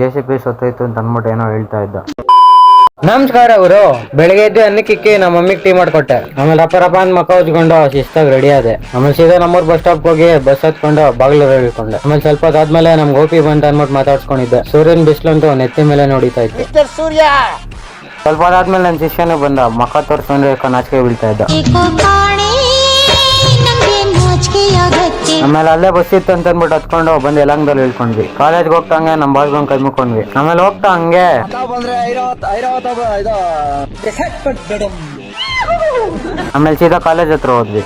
JCB ಸತ್ತೋಯ್ತು ಅಂತ ಅಂದ್ಬಿಟ್ಟು ಏನೋ ಹೇಳ್ತಾ ಇದ್ದ. ನಮಸ್ಕಾರ ಅವರು ಬೆಳಿಗ್ಗೆ ಎದ್ದು ಅನ್ನಕ್ಕಿಕ್ಕಿ ನಮ್ಮ ಮಮ್ಮಿಗೆ ಟೀ ಮಾಡ್ಕೊಟ್ಟೆ. ಆಮೇಲೆ ರಪ್ಪ ಅಂತ ಮಕ್ಕ ಹೊಚ್ಕೊಂಡು ಶಿಸ್ತಾಗಿ ರೆಡಿ ಆದೆ. ಆಮೇಲೆ ಸೀದಾ ನಮ್ಮೂರ್ ಬಸ್ ಸ್ಟಾಪ್ ಹೋಗಿ ಬಸ್ ಹತ್ಕೊಂಡು ಬಾಗ್ಲು ಹೇಳ್ಕೊಂಡೆ. ಆಮೇಲೆ ಸ್ವಲ್ಪ ಹೊತ್ತಾದ್ಮೇಲೆ ನಮ್ ಗೋಪಿ ಬಂತ ಅನ್ಬಿಟ್ಟು ಮಾತಾಡ್ಸ್ಕೊಂಡಿದ್ದೆ. ಸೂರ್ಯನ್ ಬಿಸ್ಲಂತೂ ನೆತ್ತಿ ಮೇಲೆ ನೋಡಿತಾ ಇತ್ತು. ಸ್ವಲ್ಪ ಹೊತ್ತಾದ್ಮೇಲೆ ನನ್ನ ಶಿಷ್ಯನೇ ಬಂದ. ಮಕ್ಕ ತೋರ್ಸ್ಕೊಂಡ್ರೆ ನಾಚಿಕೆ ಬೀಳ್ತಾ ಇದ್ದ. ಆಮೇಲೆ ಅಲ್ಲೇ ಬಸ್ ಇತ್ತು ಅಂತ ಅಂದ್ಬಿಟ್ಟು ಹತ್ಕೊಂಡು ಬಂದು ಯಲಹಂಕದಲ್ಲಿ ಇಳ್ಕೊಂಡ್ವಿ. ಕಾಲೇಜ್ಗೆ ಹೋಗ್ತಂಗೆ ನಮ್ ಬಾಸ್ ಬಂದ್ ಕೈ ಮುಕ್ಕೊಂಡ್ವಿ. ಆಮೇಲೆ ಹೋಗ್ತಾ ಹಂಗೆ ಆಮೇಲೆ ಸೀದಾ ಕಾಲೇಜ್ ಹತ್ರ ಹೋದ್ವಿ.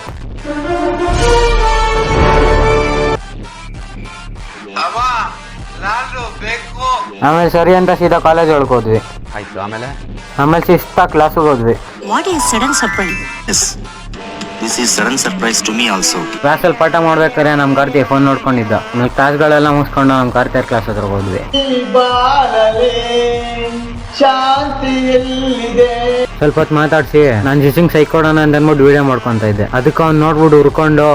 ಆಮೇಲೆ ಸರಿ ಅಂತ ಸೀದಾ ಕಾಲೇಜ್ ಒಳಗೆ ಹೋದ್ವಿ. ಆಮೇಲೆ ಶಿಸ್ತಾ ಕ್ಲಾಸಿಗೆ ಹೋದ್ವಿ. This is sudden surprise to me also. ಕ್ಲಾಸಲ್ಲಿ ಪಾಠ ಮಾಡ್ಬೇಕಾದ್ರೆ ನಮ್ ಕಾರ್ತಿ ಫೋನ್ ನೋಡ್ಕೊಂಡಿದ್ದ. ಆಮೇಲೆ ಕ್ಲಾಸ್ಗಳೆಲ್ಲ ಮುಗಿಸ್ಕೊಂಡು ನಮ್ ಕಾರ್ತಿಯರ್ ಕ್ಲಾಸ್ ಹತ್ರ ಹೋದ್ವಿ. ಸ್ವಲ್ಪ ಹೊತ್ತು ಮಾತಾಡ್ಸಿ ನಾನ್ ಜಿಸಿಂಗ್ ಸೈಕೊಡೋಣ ಅಂತ ಅಂದ್ಬಿಟ್ಟು ವಿಡಿಯೋ ಮಾಡ್ಕೊಂತ ಇದ್ದೆ. ಅದಕ್ಕೆ ಅವ್ನು ನೋಡ್ಬಿಟ್ಟು ಹುರ್ಕೊಂಡು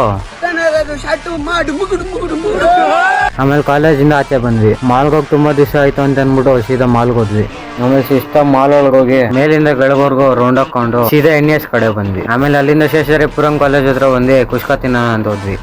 ಆಮೇಲೆ ಕಾಲೇಜಿಂದ ಆಚೆ ಬಂದ್ವಿ. ಮಾಲ್ಗೆ ಹೋಗಿ ತುಂಬಾ ದಿವಸ ಆಯ್ತು ಅಂತ ಅಂದ್ಬಿಟ್ಟು ಸೀದಾ ಮಾಲ್ಗೆ ಹೋದ್ವಿ. ಆಮೇಲೆ ಶಿಸ್ತಾ ಮಾಲ್ ಒಳಗೆ ಹೋಗಿ ಮೇಲಿಂದ ಕೆಳಗವರೆಗೂ ರೌಂಡ್ ಹಾಕೊಂಡು ಸೀದಾ NS ಕಡೆ ಬಂದ್ವಿ. ಆಮೇಲೆ ಅಲ್ಲಿಂದ ಶೇಷಾದ್ರಿಪುರಂ ಕಾಲೇಜ್ ಹತ್ರ ಬಂದು ಕುಷ್ಕ ತಿನ್ನೋಣ ಅಂತ ಹೋದ್ವಿ.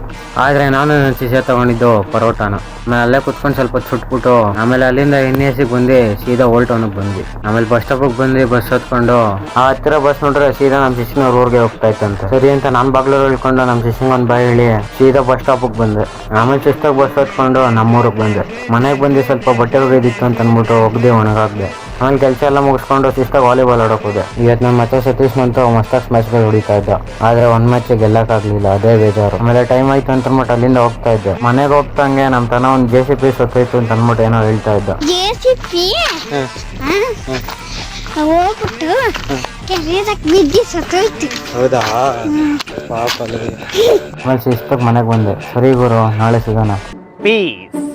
ಆದ್ರೆ ನಾನು ನನ್ನ ಶಿಷ್ಯ ತಗೊಂಡಿದ್ದು ಪರೋಟಾನ. ಆಮೇಲೆ ಅಲ್ಲೇ ಕುತ್ಕೊಂಡು ಸ್ವಲ್ಪ ಸುಟ್ಬಿಟ್ಟು ಆಮೇಲೆ ಅಲ್ಲಿಂದ NS ಬಂದು ಸೀದಾ ಓಲ್ಡ್ ಟೌನ್ಗೆ ಬಂದ್ವಿ. ಆಮೇಲೆ ಬಸ್ ಸ್ಟಾಪ್ ಬಂದು ಬಸ್ ಹತ್ಕೊಂಡು ಆ ಹತ್ತಿರ ಬಸ್ ನೋಡ್ರೆ ಸೀದಾ ನಮ್ಮ ಶಿಷ್ಯನವ್ರ ಊರಿಗೆ ಹೋಗ್ತಾ ಇತ್ತಂತೆ. ಸರಿ ಅಂತ ನಾನ್ ಬಾಗ್ಲೂರ್ ಹೇಳ್ಕೊಂಡು ನಮ್ಮ ಶಿಷ್ಯಂಗ್ ಒಂದ್ ಬಾಯ್ ಹೇಳಿ ಸೀದಾ ಬಸ್ ಸ್ಟಾಪ್ ಬಂದೆ. ಆಮೇಲೆ ಶಿಸ್ತಾಗ ಬಸ್ ಹತ್ಕೊಂಡು ನಮ್ಮೂರಿಗೆ ಬಂದೆ. ಮನೆಗೆ ಬಂದು ಸ್ವಲ್ಪ ಬಟ್ಟೆ ಒಗೆದಿತ್ತು ಅಂತ ಅಂದ್ಬಿಟ್ಟು ಒಗ್ದೆ ಒಣಗಾಕ್ದೆ. ಆಮೇಲೆ ಕೆಲಸ ಎಲ್ಲ ಮುಗಿಸ್ಕೊಂಡು ಶಿಸ್ತಾಗ ವಾಲಿಬಾಲ್ ಆಡೋಕೆ ಹೋದೆ. ಇವತ್ತು ನನ್ನ ಮತ್ತೆ ಸತೀಶ್ ಮಂತು ಮಸ್ತಾಗಿ ಮ್ಯಾಚ್ಗಳು ಹೊಡಿತಾ ಇದ್ದ. ಆದ್ರೆ ಒಂದ್ ಮ್ಯಾಚ್ ಗೆಲ್ಲಕ್ಕಾಗ್ಲಿಲ್ಲ, ಅದೇ ಬೇಜಾರು. ಆಮೇಲೆ ಟೈಮ್ ಆಯ್ತು ಅಂತ ಅಂದ್ಬಿಟ್ಟು ಅಲ್ಲಿಂದ ಹೋಗ್ತಾ ಇದ್ದೆ. ಮನೆಗೆ ಹೋಗ್ತಂಗೆ ನಮ್ಮ ತನ ಒಂದು JCB ಸತ್ತೋಯ್ತು ಅಂತ ಅಂದ್ಬಿಟ್ಟು ಏನೋ ಹೇಳ್ತಾ ಇದ್ದ. ಹೌದಾ? ಆಮೇಲೆ ಶಿಸ್ತಾಗ ಮನೆಗೆ ಬಂದೆ. ಸರಿ ಗುರು, ನಾಳೆ ಸಿಗೋಣ. Peace.